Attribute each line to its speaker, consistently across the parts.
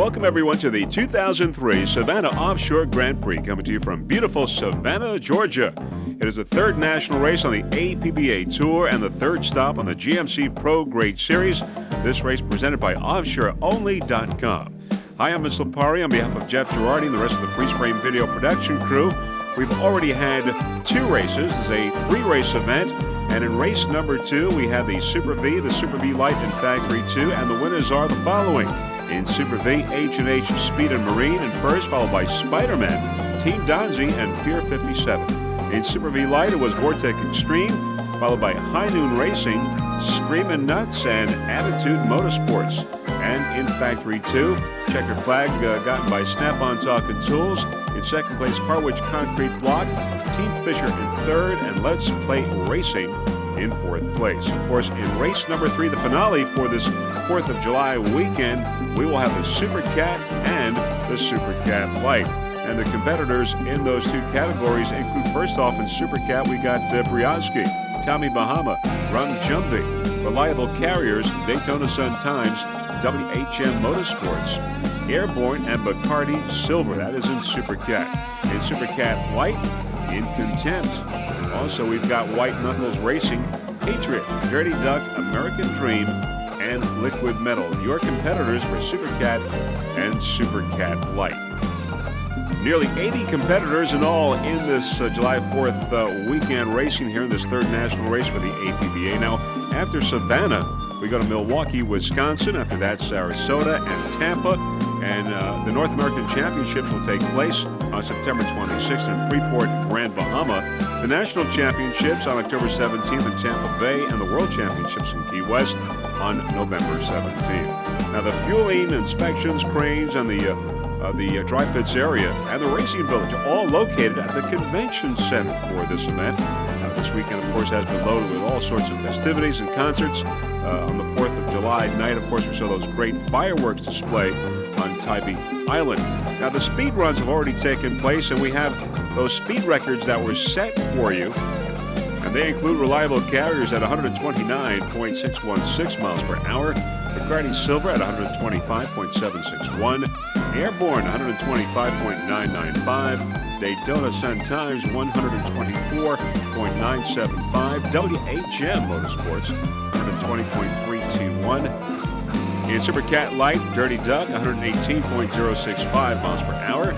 Speaker 1: Welcome everyone to the 2003 Savannah Offshore Grand Prix, coming to you from beautiful Savannah, Georgia. It is the third national race on the APBA Tour and the third stop on the GMC Pro Grade Series. This race presented by OffshoreOnly.com. Hi, I'm Ms. Lipari on behalf of Jeff Girardi and the rest of the Freeze Frame Video production crew. We've already had two races. This is a three-race event, and in race number 2, we have the Super V, the Super V Light, and Factory 2, and the winners are the following. In Super V, H&H Speed and Marine in first, followed by Spider-Man, Team Donzi, and Pier 57. In Super V Light, it was Vortec Extreme, followed by High Noon Racing, Screamin' Nuts, and Attitude Motorsports. And in Factory 2, checkered flag gotten by Snap-on Talking Tools. In second place, Harwich Concrete Block, Team Fisher in third, and Let's Play Racing in fourth place. Of course, in race number 3, the finale for this 4th of July weekend, we will have the Super Cat and the Super Cat Light. And the competitors in those two categories include, first off, in Super Cat, we got Briowski, Tommy Bahama, Rum Jumbie, Reliable Carriers, Daytona Sun Times, WHM Motorsports, Airborne, and Bacardi Silver. That is in Super Cat. In Super Cat Light, in Contempt. Also, we've got White Knuckles Racing, Patriot, Dirty Duck, American Dream, and Liquid Metal. Your competitors for Super Cat and Super Cat Light. Nearly 80 competitors in all in this July 4th weekend racing here in this third national race for the APBA. Now, after Savannah, we go to Milwaukee, Wisconsin. After that, Sarasota and Tampa. And the North American Championships will take place on September 26th in Freeport, Grand Bahama. The National Championships on October 17th in Tampa Bay, and the World Championships in Key West on November 17th. Now, the fueling, inspections, cranes, and the dry pits area and the racing village, all located at the convention center for this event. This weekend, of course, has been loaded with all sorts of festivities and concerts. On the 4th of July night, of course, we saw those great fireworks display on Tybee Island. Now, the speed runs have already taken place, and we have those speed records that were set for you. And they include Reliable Carriers at 129.616 miles per hour, Bacardi Silver at 125.761, Airborne 125.995, Daytona Sun Times 124.975, WHM Motorsports 120.321. In Super Cat Light, Dirty Duck 118.065 miles per hour.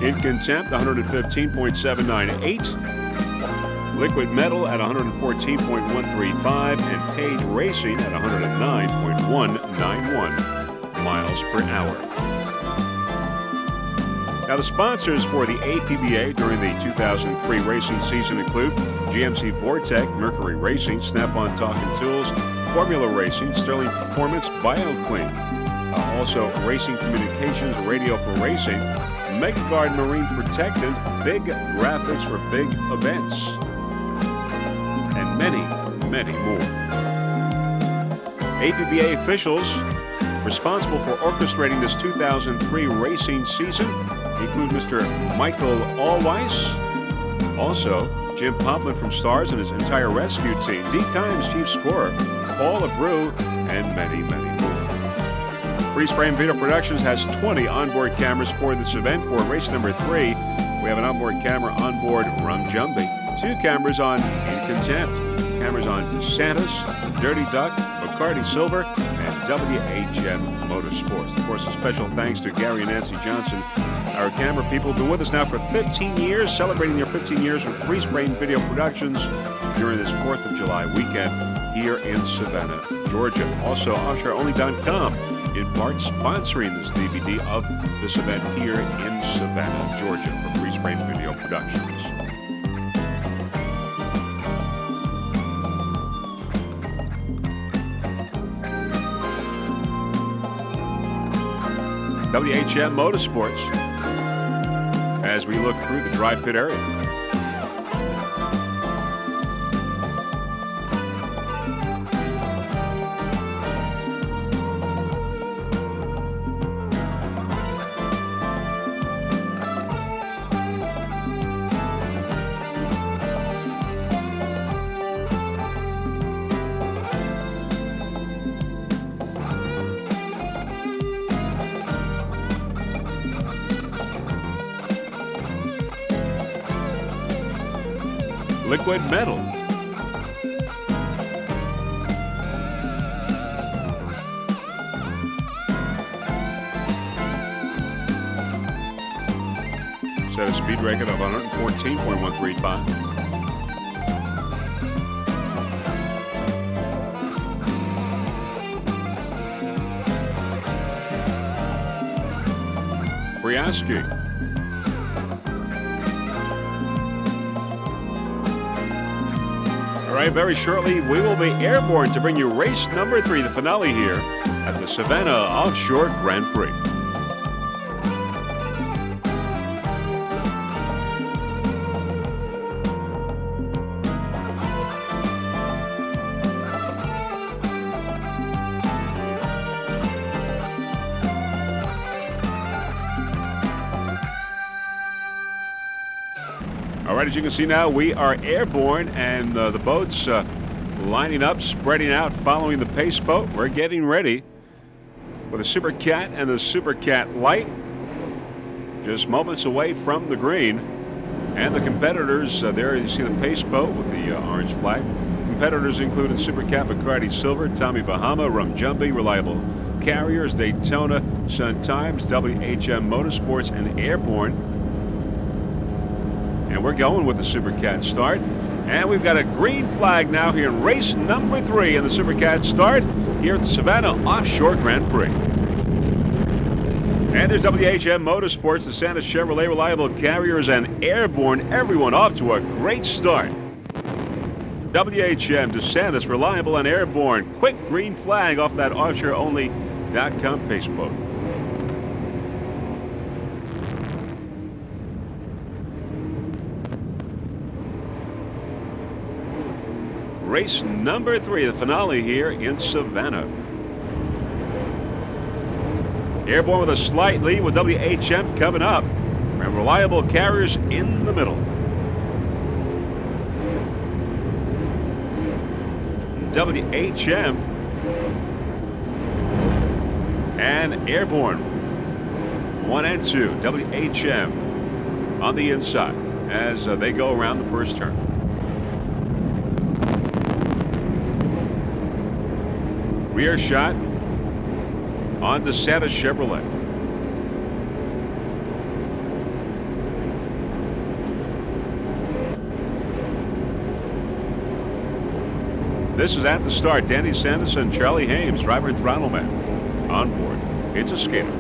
Speaker 1: In Contempt 115.798. Liquid Metal at 114.135, and Page Racing at 109.191 miles per hour. Now, the sponsors for the APBA during the 2003 racing season include GMC Vortec, Mercury Racing, Snap-on Talking Tools, Formula Racing, Sterling Performance, BioClean. Also, Racing Communications, Radio for Racing, MegaGuard Marine Protectant, Big Graphics for Big Events, and many, many more. APBA officials responsible for orchestrating this 2003 racing season include Mr. Michael Allweiss, also Jim Poplin from Stars and his entire rescue team, D. Kimes, chief scorer, Paul Abreu, and many, many more. Freeze Frame Video Productions has 20 onboard cameras for this event. For race number 3, we have an onboard camera on board Rum Jumbie, 2 cameras on In Contempt, cameras on Santa's, Dirty Duck, Bacardi Silver, and WHM Motorsports. Of course, a special thanks to Gary and Nancy Johnson, our camera people, been with us now for 15 years, celebrating their 15 years with Freeze Frame Video Productions during this 4th of July weekend here in Savannah, Georgia. Also, OffshoreOnly.com in part sponsoring this DVD of this event here in Savannah, Georgia for Freeze Frame Video Productions. WHM Motorsports as we look through the dry pit area. liquid metal. Set a speed record of 114.135. Briaski. All right, very shortly we will be airborne to bring you race number 3, the finale here at the Savannah Offshore Grand Prix. All right, as you can see now, we are airborne, and the boats lining up, spreading out, following the pace boat. We're getting ready with the Super Cat and the Super Cat Light, just moments away from the green. And the competitors, there you see the pace boat with the orange flag. Competitors included Super Cat, Bacardi Silver, Tommy Bahama, Rum Jumping, Reliable Carriers, Daytona, Sun Times, WHM Motorsports, and Airborne. And we're going with the Super Cat start. And we've got a green flag now here in race number 3 in the Super Cat start here at the Savannah Offshore Grand Prix. And there's WHM Motorsports, the Santa Chevrolet, Reliable Carriers, and Airborne. Everyone off to a great start. WHM, DeSantis, Reliable, and Airborne. Quick green flag off that offshoreonly.com pace boat. Race number 3, the finale here in Savannah. Airborne with a slight lead with WHM coming up, and Reliable Carriers in the middle. WHM and Airborne 1 and 2. WHM on the inside as they go around the first turn. Rear shot on the Santa Chevrolet. This is at the start. Danny Sanderson, Charlie Hames, driver and throttle man on board. It's a skater.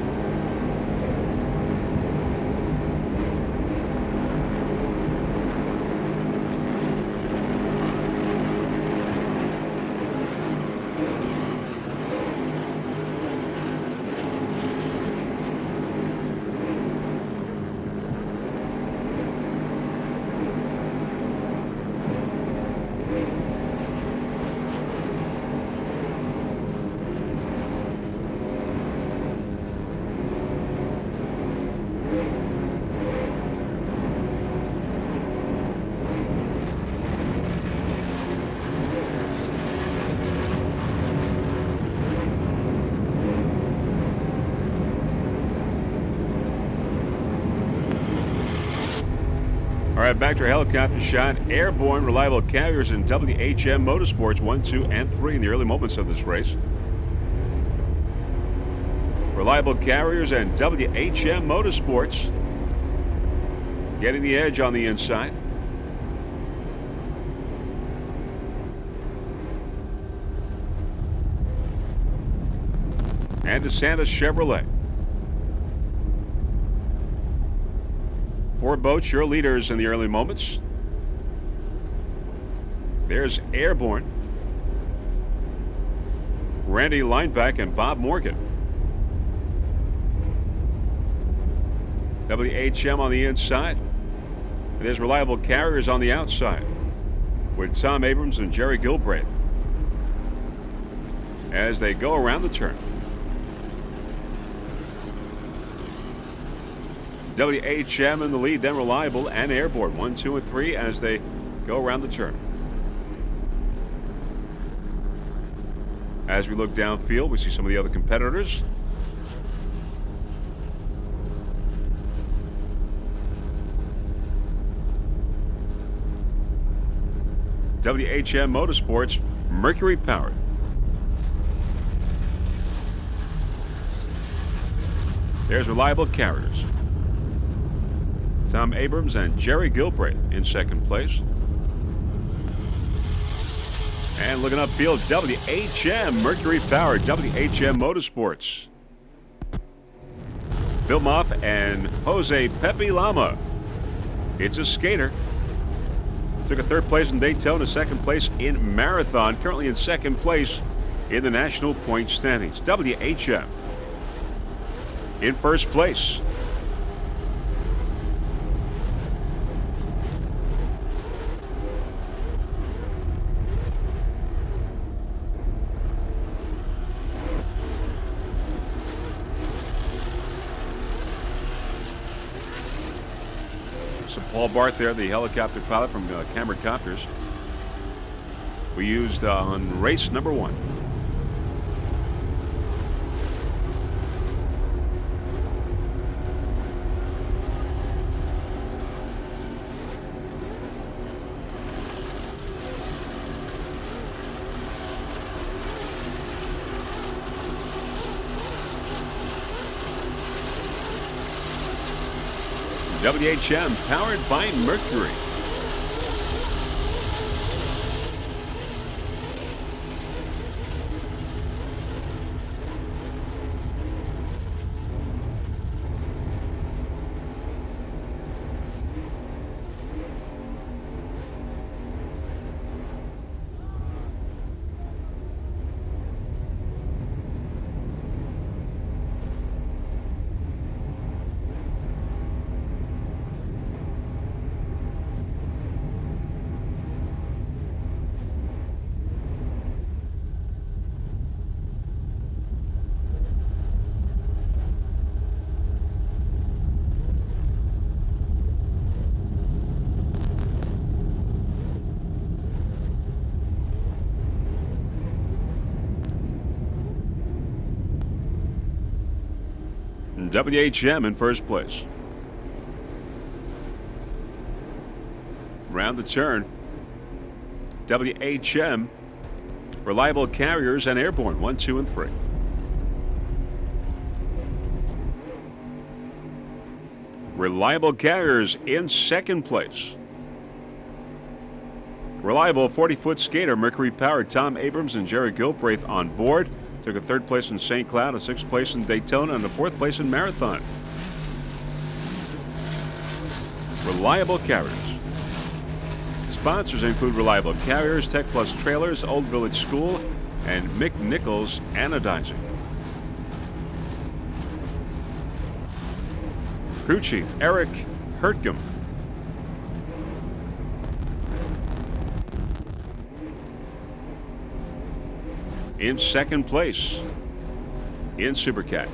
Speaker 1: All right, back to our helicopter shot. Airborne, Reliable Carriers, and WHM Motorsports 1, 2, and 3 in the early moments of this race. Reliable Carriers and WHM Motorsports getting the edge on the inside. And the Santa Chevrolet. 4 boats, your leaders in the early moments. There's Airborne, Randy Lineback, and Bob Morgan. WHM on the inside. And there's Reliable Carriers on the outside with Tom Abrams and Jerry Gilbreth as they go around the turn. WHM in the lead, then Reliable and Airborne 1, 2, and 3 as they go around the turn. As we look downfield, we see some of the other competitors. WHM Motorsports, Mercury powered. There's Reliable Carriers. Tom Abrams and Jerry Gilbreth in second place. And looking upfield, WHM, Mercury powered, WHM Motorsports. Bill Moff and Jose Pepe Lama. It's a skater. Took a third place in Daytona, second place in Marathon. Currently in second place in the national point standings. WHM in first place. So Paul Barth there, the helicopter pilot from Camera Copters, we used on race number 1. WHM powered by Mercury. WHM in first place. Round the turn, WHM, Reliable Carriers and Airborne, 1, 2, and 3. Reliable Carriers in second place. Reliable 40-foot skater, Mercury powered, Tom Abrams and Jerry Gilbreth on board. Took a third place in St. Cloud, a sixth place in Daytona, and a fourth place in Marathon. Reliable Carriers. Sponsors include Reliable Carriers, Tech Plus Trailers, Old Village School, and Mick Nichols Anodizing. Crew Chief Eric Hertgum. In second place in Supercat.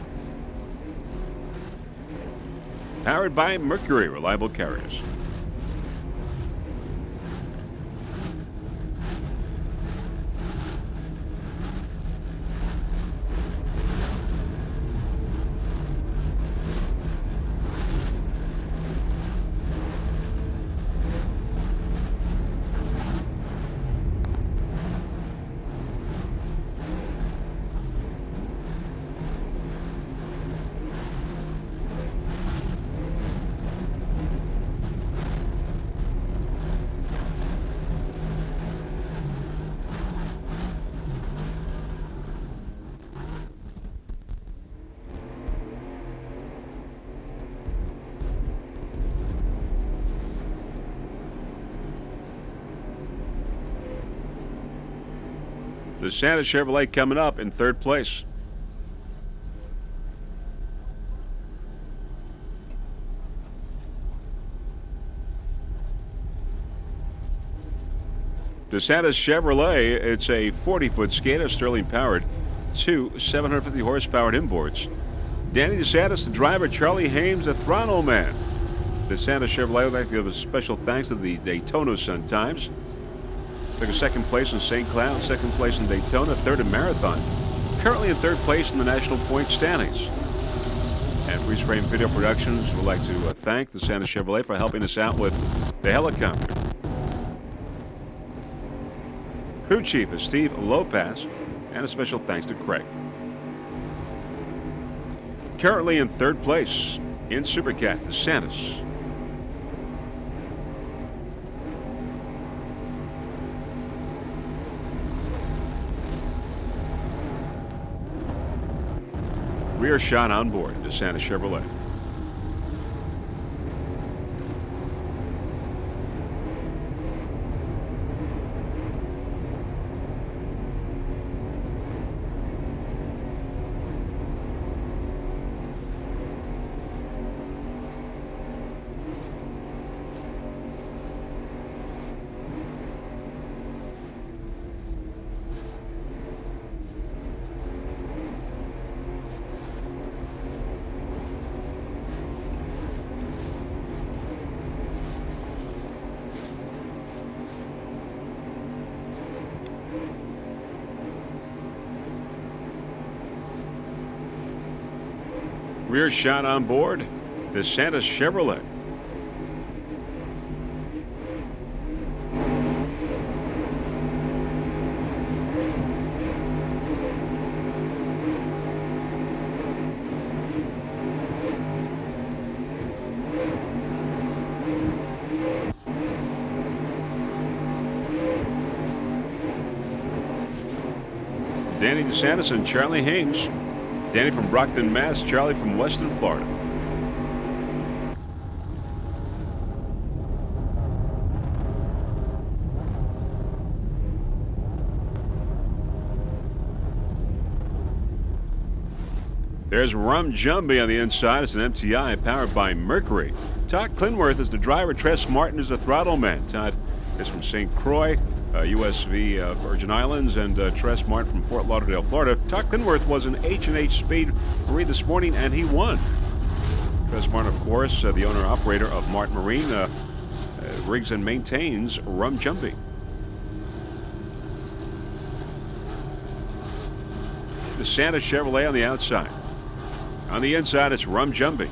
Speaker 1: Powered by Mercury, Reliable Carriers. The Santa Chevrolet coming up in third place. DeSantis Chevrolet, it's a 40-foot skater, Sterling powered, 2 750 horsepower inboards. Danny DeSantis, the driver, Charlie Hames, the throttle man. DeSantis Chevrolet would like to give a special thanks to the Daytona Sun-Times. Took a second place in St. Cloud, second place in Daytona, third in Marathon. Currently in third place in the national point standings. And Freeze Frame Video Productions would like to thank the Santa Chevrolet for helping us out with the helicopter. Crew chief is Steve Lopez, and a special thanks to Craig. Currently in third place in Supercat, DeSantis. Rear shot on board, DeSantis Chevrolet. Rear shot on board, DeSantis Chevrolet. Danny DeSantis and Charlie Haynes. Danny from Brockton, Mass. Charlie from Weston, Florida. There's Rum Jumbie on the inside. It's an MTI powered by Mercury. Todd Clinworth is the driver. Tress Martin is the throttle man. Todd is from St. Croix, USV Virgin Islands, and Tress Martin from Fort Lauderdale, Florida. Todd Clinworth was an H&H Speed Marine this morning, and he won. Tress Martin, of course, the owner-operator of Martin Marine, rigs and maintains Rum Jumbie. DeSantis Chevrolet on the outside. On the inside, it's Rum Jumbie.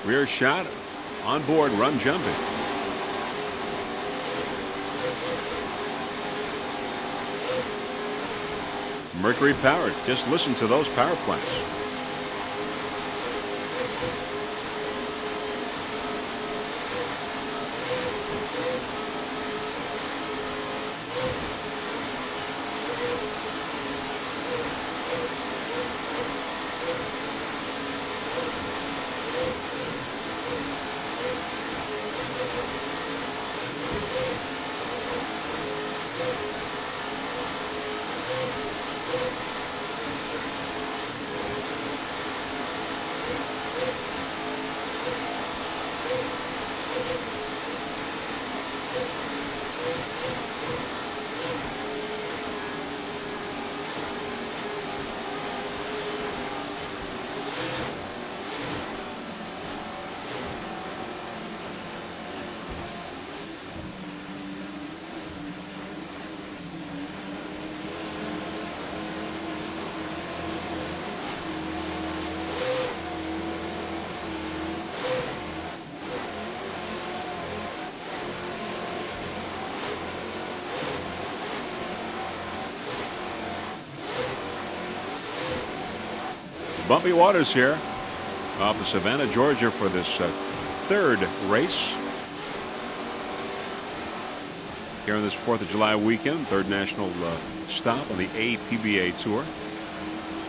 Speaker 1: Rear shot on board Rum Jumbie. Mercury powered. Just listen to those power plants. Bumpy waters here off of Savannah, Georgia for this third race here on this 4th of July weekend. Third national stop on the APBA Tour.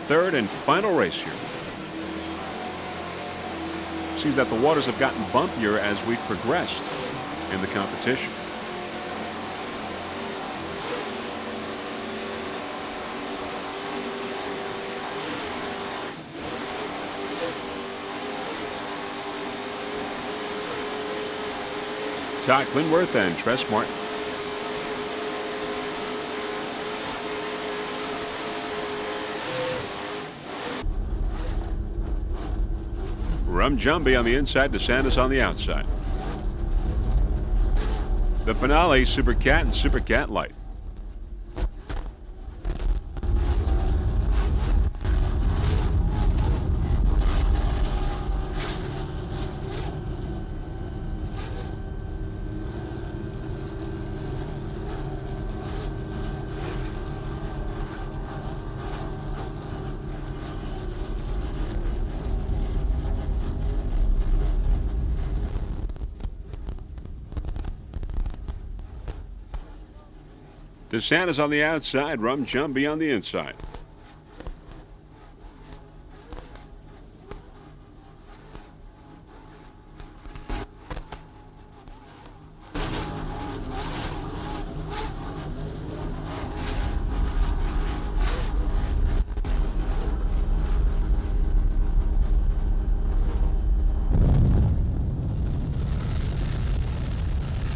Speaker 1: Third and final race here. Seems that the waters have gotten bumpier as we've progressed in the competition. Todd Clinworth and Tress Martin. Rum Jumbie on the inside, DeSantis on the outside. The finale, Super Cat and Super Cat Light. DeSantis on the outside, Rum Jumbie on the inside.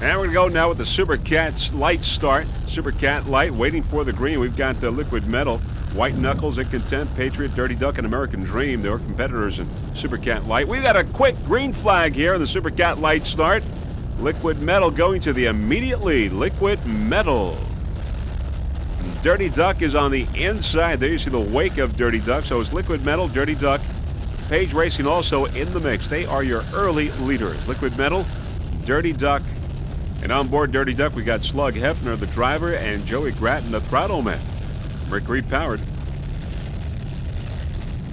Speaker 1: And we're going to go now with the Super Cat's Light start. Super Cat Light waiting for the green. We've got Liquid Metal, White Knuckles, In Content, Patriot, Dirty Duck, and American Dream. They're competitors in Super Cat Light. We've got a quick green flag here in the Super Cat Light start. Liquid Metal going to the immediate lead. Liquid Metal. Dirty Duck is on the inside. There you see the wake of Dirty Duck. So it's Liquid Metal, Dirty Duck, Page Racing also in the mix. They are your early leaders. Liquid Metal, Dirty Duck. And on board Dirty Duck, we got Slug Hefner, the driver, and Joey Gratton, the throttle man. Mercury powered.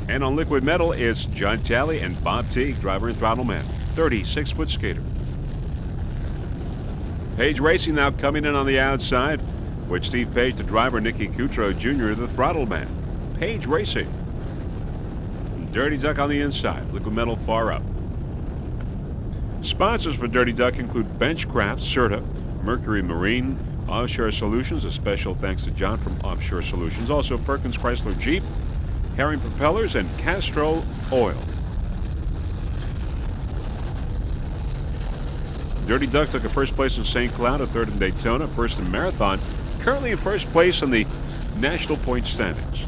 Speaker 1: And on Liquid Metal, it's John Talley and Bob Teague, driver and throttle man. 36-foot skater. Page Racing now coming in on the outside, with Steve Page, the driver, Nicky Coutro Jr., the throttle man. Page Racing. Dirty Duck on the inside, Liquid Metal far up. Sponsors for Dirty Duck include Benchcraft, Serta, Mercury Marine, Offshore Solutions. A special thanks to John from Offshore Solutions. Also Perkins Chrysler Jeep, Herring Propellers, and Castrol Oil. Dirty Duck took a first place in St. Cloud, a third in Daytona, first in Marathon. Currently in first place in the national point standings.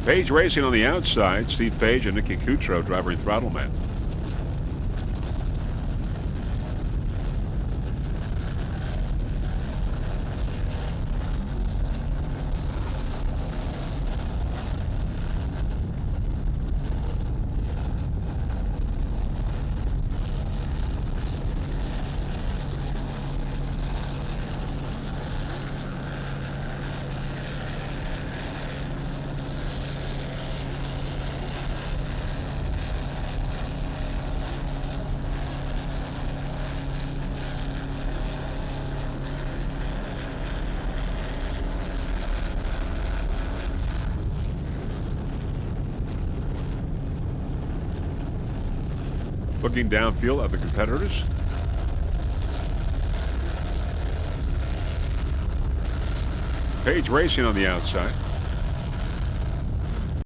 Speaker 1: Page Racing on the outside, Steve Page and Nicky Coutro, driver and throttle man. Looking downfield at the competitors. Page Racing on the outside.